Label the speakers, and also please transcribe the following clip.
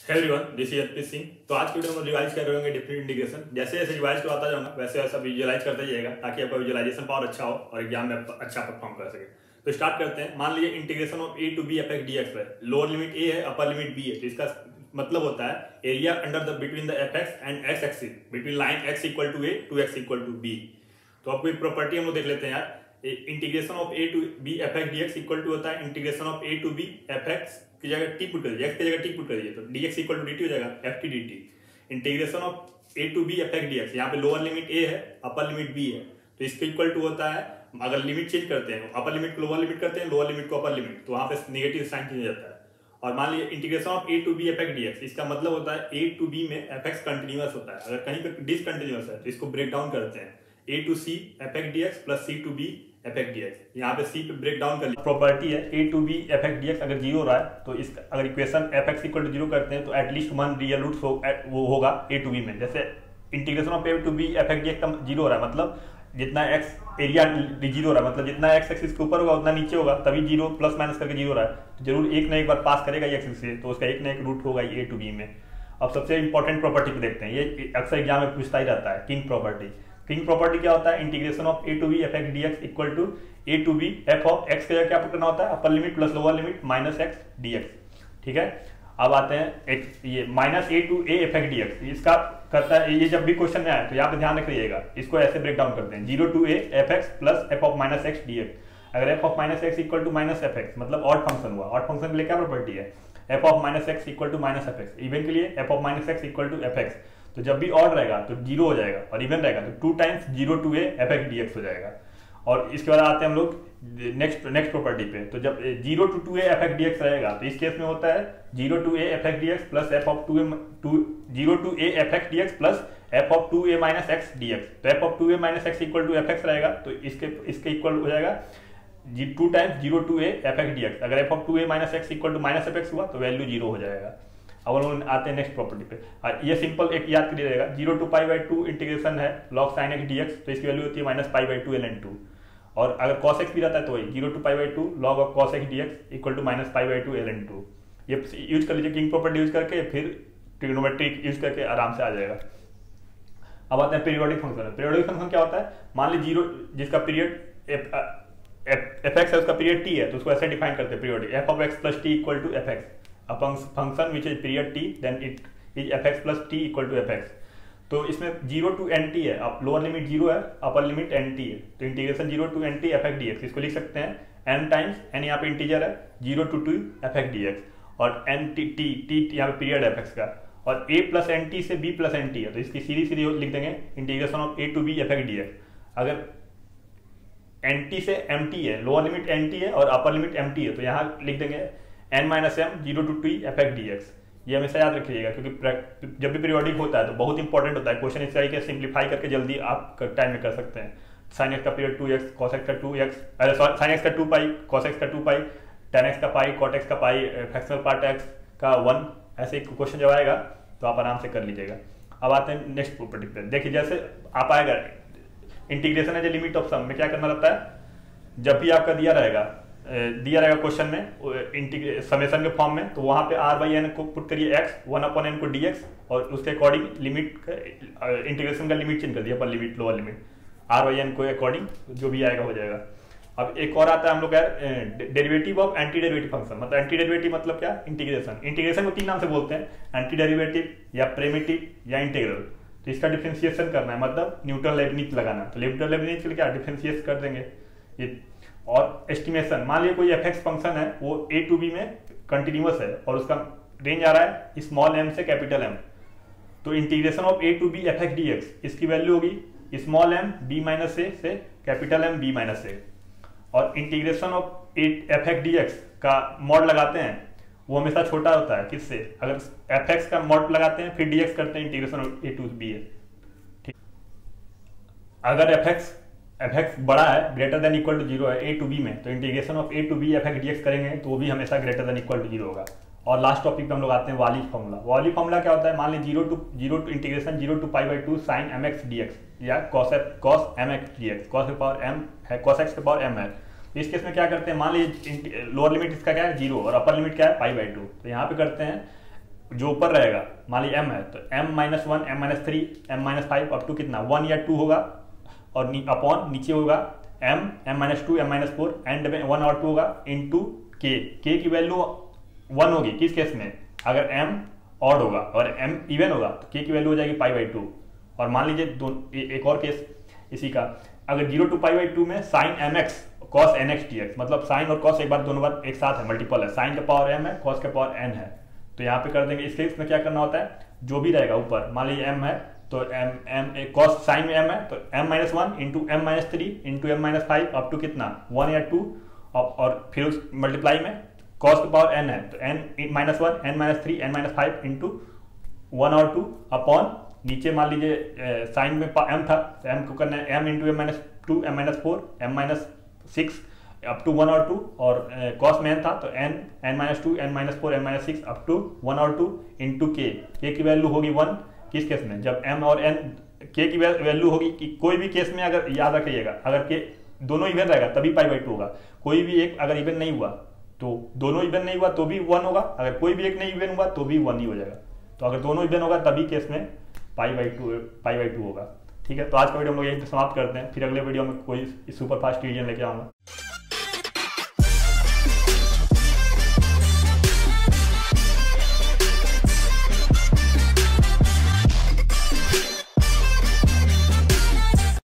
Speaker 1: Everyone, this is Arpit Singh. तो आज की वीडियो में रिवाइज कर रहे होंगे डिफरेंट इंटीग्रेशन। जैसे जैसे रिवाइज करवाता जाऊंगा वैसे वैसा विजुअलाइज करते जाइएगा ताकि आपका विजुअलाइजेशन पावर अच्छा हो और एग्जाम में अच्छा परफॉर्म कर सके। तो स्टार्ट करते हैं। मान लीजिए integration of a to b f x d x है। लोअर लिमिट ए है, अपर लिमिट बी है। तो इसका मतलब होता है area under the between the f x and x axis between line x equal to a to x equal to b. तो आपको एक प्रॉपर्टी हम लोग देख लेते हैं यार। Integration of a to b f x d x equal to होता है integration of a to b f x की जगह टी पुट कर दीजिए, एक्स की जगह टी पुट कर दीजिए, तो d x equal to d t हो जाएगा, f t d t. Integration of a to b f x d x, यहाँ पे लोअर लिमिट ए है, अपर लिमिट बी है, तो इसके इक्वल टू होता है, अगर लिमिट चेंज करते हैं, अपर लिमिट को लोअर लिमिट करते हैं, लोअर लिमिट को अपर लिमिट, तो वहां पे नेगेटिव साइन चेंज हो जाता है। और मान लीजिए integration of a to b f x d x, इसका मतलब होता है ए टू बी में एफ एक्स कंटिन्यूअस होता है। अगर कहीं पर डिसकंटिन्यूअस है तो इसको ब्रेक डाउन करते हैं, a to c f x d x plus c to b f x d x. यहाँ पे सी पे ब्रेक डाउन कर लिया। प्रॉपर्टी है a to b f x d x अगर जीरो हो रहा है तो इसका अगर equation f x equal to zero करते हैं तो एटलीस्ट वन रियल रूट वो होगा ए टू बी में। जैसे integration of a to b f x d x का जीरो हो रहा है, मतलब जितना एक्स एरिया जीरो हो रहा है, मतलब जितना एक्स एक्सिस के ऊपर होगा उतना नीचे होगा, तभी जीरो प्लस माइनस करके जीरो हो रहा है, तो जरूर एक ना एक बार पास करेगा ये एक्सिस से, तो उसका एक ना एक रूट होगा ए टू बी में। अब सबसे इंपॉर्टेंट प्रॉपर्टी पे देखते हैं, ये अक्सर एग्जाम में पूछता ही रहता है, किंग प्रॉपर्टी। किंग प्रॉपर्टी क्या होता है? Integration of a to b f x d x equal to a to b f of x का क्या करना होता है? Upper limit plus lower limit minus x d x. ठीक है, अब आते हैं ये minus a to a f x d x, इसका करता है, ये जब भी क्वेश्चन में आए तो यहाँ पे ध्यान रखिएगा, इसको ऐसे ब्रेक डाउन करते हैं, zero to a f x plus f of minus x d x. अगर f of minus x equal to minus f x मतलब ऑड फंक्शन हुआ, ऑड फंक्शन के लिए क्या प्रॉपर्टी है? F of minus x equal to minus f x. Even के लिए f of minus x equal to f x, तो जब भी ऑड रहेगा तो जीरो हो जाएगा और इवन रहेगा तो two times zero to a f x d x हो जाएगा। और इसके बाद आते हैं हम लोग नेक्स्ट प्रॉपर्टी पे। तो जब zero to two a f x d x रहेगा तो इस केस में होता है zero to a f x d x plus f of zero to a f x d x plus f of two a minus x d x. तो f of two a minus x equal to f x रहेगा, तो इसके equal हो जाएगा two times zero to a f x d x. अगर f of two a minus x equal to minus f x हुआ तो value zero हो जाएगा। अब हम आते हैं नेक्स्ट प्रॉपर्टी पे। ये सिंपल एक याद कर रहेगा, zero to pi by two integration है log sin x d x, तो इसकी वैल्यू होती है minus pi by two l n two. और अगर कॉस एक्स भी रहता है तो वही zero to pi by two log of cos x d x equal to minus pi by two l n two. ये यूज कर लीजिए किंग प्रॉपर्टी यूज करके, फिर ट्रिग्नोमेट्रिक यूज करके आराम से आ जाएगा। अब आते हैं पीरियोडिक फंक्शन। पीरियोडिक फंक्शन क्या होता है? मान लीजिए जीरो जिसका पीरियड एफ एक्स है उसका पीरियड टी है, तो उसको ऐसे डिफाइन करते हैं periodic, f of x plus t equal to f x function which is period t then it is f x plus t equal to f x. तो इसमें जीरो टू एन टी है, lower limit zero है, upper limit n t है, तो integration zero to n t f x d x, इसको लिख सकते हैं एन टाइम्स, एन यहाँ पे इंटीजर है, zero to two f x d x, और एन टी टी यहाँ पे पीरियड एफ एक्स का, और ए प्लस एन टी से बी प्लस एन टी है, तो इसकी सीधी सीधी लिख देंगे integration of a to b f x d x. अगर एन टी से एम टी है, लोअर लिमिट एन टी है और अपर लिमिट एम टी है, तो यहाँ लिख देंगे n minus m zero to t f x d x. ये हमेशा याद रखिएगा क्योंकि जब भी पीरियोडिक होता है तो बहुत इंपॉर्टेंट होता है क्वेश्चन, इस तरीके से सिंप्लीफाई करके जल्दी आप टाइम में कर सकते हैं। साइन एक्स का period two x, cos x का टू एक्स, साइन एक्स का टू पाई, कॉस एक्स का टू पाई, टेन एक्स का पाई, कॉट एक्स का पाई, फ्रैक्शनल पार्ट एक्स का वन, ऐसे क्वेश्चन जब आएगा तो आप आराम से कर लीजिएगा। अब आते हैं नेक्स्ट प्रॉपर्टी पे। देखिए जैसे आप आएगा integration as a limit of sum में क्या करना रहता है? जब भी आपका दिया रहेगा क्वेश्चन में समेशन के फॉर्म में, तो वहां पे आर बाई एन को पुट करिए एक्स, वन अपॉन एन को डी एक्स, और उसके अकॉर्डिंग लिमिट इंटीग्रेशन का लिमिट चेंज कर दिया, upper limit lower limit, r by n को अकॉर्डिंग जो भी आएगा हो जाएगा। अब एक और आता है हम लोग यार derivative of anti derivative function. मतलब एंटी डेरिवेटिव मतलब क्या? इंटीग्रेशन। इंटीग्रेशन को तीन नाम से बोलते हैं, एंटी डेरिवेटिव या प्रिमिटिव या इंटीग्रल। तो इसका डिफरेंशिएशन करना है, मतलब न्यूटन लेबनिज लगाना, तो न्यूटन लेबनिज के लिए क्या डिफरेंशिएट कर देंगे ये। और एस्टिमेशन, मान लीजिए कोई एफ एक्स फंक्शन है वो ए टू बी में कंटिन्यूअस है और उसका रेंज आ रहा है स्मॉल एम से कैपिटल एम, तो integration of a to b f x d x, इसकी वैल्यू होगी small m b minus a से capital M b minus a. और integration of f x d x का मॉड लगाते हैं वो हमेशा छोटा होता है, किससे? अगर एफ एक्स का मॉड लगाते हैं फिर डी एक्स करते हैं, integration of a to b है। ठीक, अगर एफ एक्स बड़ा है, greater than equal to zero है ए टू बी में, तो integration of a to b f x d x करेंगे तो वो भी हमेशा greater than equal to zero होगा। और लास्ट टॉपिक पे हम लोग आते हैं वाली फॉर्मूला। वाली फॉर्मूला क्या होता है? मान लीजिए zero to integration zero to pi by two sin m x d x या cos m x d x, cos के पावर एम है, कॉस एक्स के पावर एम है। तो इस केस में क्या करते हैं? मान लीजिए लोअर लिमिट इसका क्या है? जीरो, और अपर लिमिट क्या है? पाई बाई टू। तो यहाँ पे करते हैं जो ऊपर रहेगा मान लीजिए m है तो m-1 m-3 m-5 up to कितना 1 या 2 होगा, और अपॉन नीचे होगा m-2 m-4 एंड में 1 और 2 होगा इनटू k की वैल्यू 1 होगी किस केस में, अगर m ऑड होगा और m इवन होगा तो k की वैल्यू हो जाएगी π/2। और मान लीजिए एक और केस इसी का, अगर 0 to π/2 में sin mx cos nx dx, मतलब sin और cos एक बार दोनों बार एक साथ है, मल्टीपल है, sin का पावर m है cos का पावर n है, तो यहाँ पे कर देंगे। इस केस में क्या करना होता है, जो भी रहेगा ऊपर मान लीजिए m है तो m cos sin में m है तो m-1 into m-3 into m-5 up to कितना 1 या 2, और फिर उस मल्टीप्लाई में cos का पावर n है तो n-1 n-3 n-5 इंटू 1 और 2 अपॉन नीचे मान लीजिए साइन में m था तो m को करना है m into m-2 m-4 m-6 up to 1 और 2, और cos में n था तो n-2 n-4 m-6 up to 1 और 2 इंटू k की वैल्यू होगी 1 किस केस में, जब m और n k की वैल्यू होगी कि कोई भी केस में, अगर याद रखिएगा अगर k दोनों इवन रहेगा तभी π/2 होगा, कोई भी एक अगर इवन नहीं हुआ तो दोनों इवन नहीं हुआ तो भी 1 होगा, अगर कोई भी एक नहीं इवन हुआ तो भी 1 ही हो जाएगा, तो अगर दोनों इवन होगा तभी केस में π/2 होगा। ठीक है, तो आज का वीडियो हम लोग यहीं पे समाप्त करते हैं, फिर अगले वीडियो में कोई सुपर फास्ट डिवीजन लेके आऊँगा।